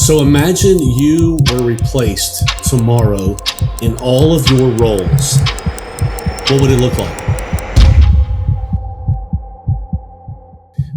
So imagine you were replaced tomorrow in all of your roles. What would it look like?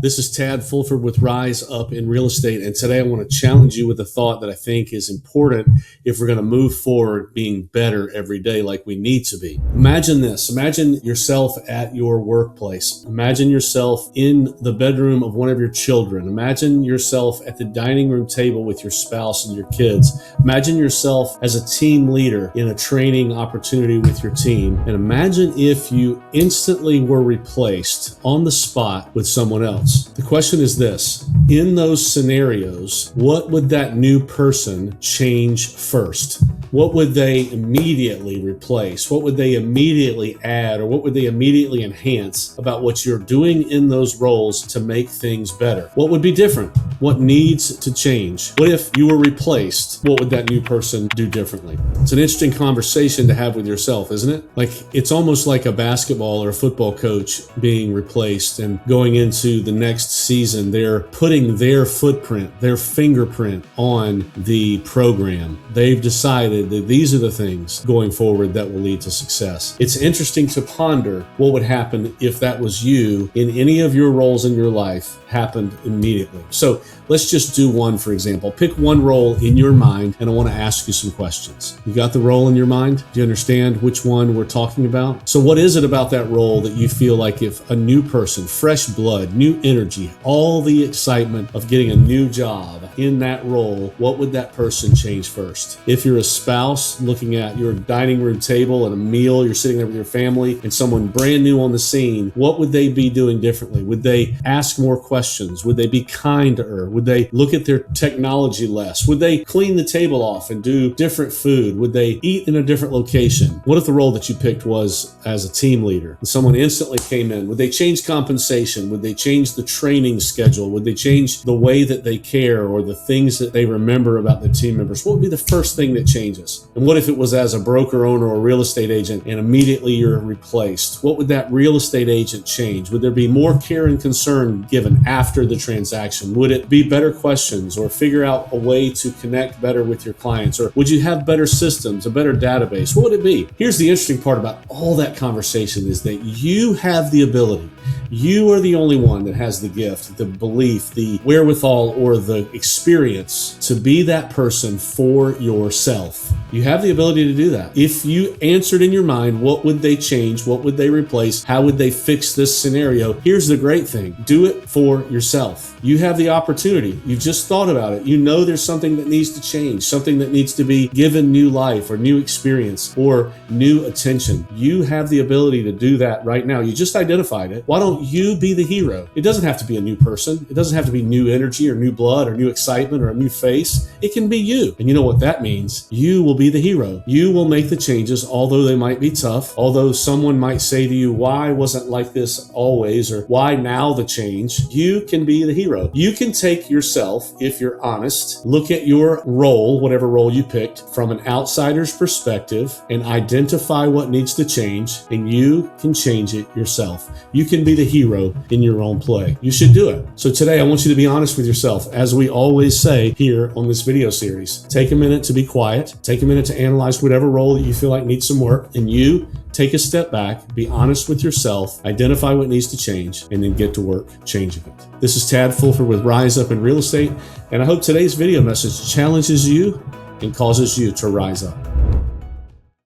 This is Tad Fulford with Rise Up in Real Estate, and today I want to challenge you with a thought that I think is important if we're going to move forward being better every day like we need to be. Imagine this. Imagine yourself at your workplace. Imagine yourself in the bedroom of one of your children. Imagine yourself at the dining room table with your spouse and your kids. Imagine yourself as a team leader in a training opportunity with your team. And imagine if you instantly were replaced on the spot with someone else. The question is this: in those scenarios, what would that new person change first? What would they immediately replace? What would they immediately add, or what would they immediately enhance about what you're doing in those roles to make things better? What would be different? What needs to change? What if you were replaced? What would that new person do differently? It's an interesting conversation to have with yourself, isn't it? Like, it's almost like a basketball or a football coach being replaced and going into the next season. They're putting their footprint, their fingerprint on the program. They've decided that these are the things going forward that will lead to success. It's interesting to ponder what would happen if that was you in any of your roles in your life happened immediately. So let's just do one, for example. Pick one role in your mind, and I want to ask you some questions. You got the role in your mind? Do you understand which one we're talking about? So what is it about that role that you feel like if a new person, fresh blood, new energy, all the excitement of getting a new job in that role, what would that person change first? If you're a spouse looking at your dining room table at a meal, you're sitting there with your family, and someone brand new on the scene, what would they be doing differently? Would they ask more questions? Would they be kind to her? Would they look at their technology less? Would they clean the table off and do different food? Would they eat in a different location? What if the role that you picked was as a team leader and someone instantly came in? Would they change compensation? Would they change the training schedule? Would they change the way that they care or the things that they remember about their team members? What would be the first thing that changes? And what if it was as a broker owner or real estate agent and immediately you're replaced? What would that real estate agent change? Would there be more care and concern given after the transaction? Would it be better questions or figure out a way to connect better with your clients? Or would you have better systems, a better database? What would it be? Here's the interesting part about all that conversation is that you have the ability. You are the only one that has the gift, the belief, the wherewithal, or the experience to be that person for yourself. You have the ability to do that. If you answered in your mind, what would they change? What would they replace? How would they fix this scenario? Here's the great thing. Do it for yourself. You have the opportunity. You've just thought about it. You know there's something that needs to change, something that needs to be given new life or new experience or new attention. You have the ability to do that right now. You just identified it. Why don't you be the hero? It doesn't have to be a new person. It doesn't have to be new energy or new blood or new excitement or a new face. It can be you. And you know what that means? You will be the hero. You will make the changes, although they might be tough, although someone might say to you, why wasn't like this always? Or why now the change? You can be the hero. You can take yourself, if you're honest, look at your role, whatever role you picked, from an outsider's perspective and identify what needs to change, and you can change it yourself. You can be the hero in your own play. You should do it. So today I want you to be honest with yourself. As we always say here on this video series, take a minute to be quiet, take a minute to analyze whatever role that you feel like needs some work, and you take a step back, be honest with yourself, identify what needs to change, and then get to work changing it. This is Tad Fulford with Rise Up in Real Estate, and I hope today's video message challenges you and causes you to rise up.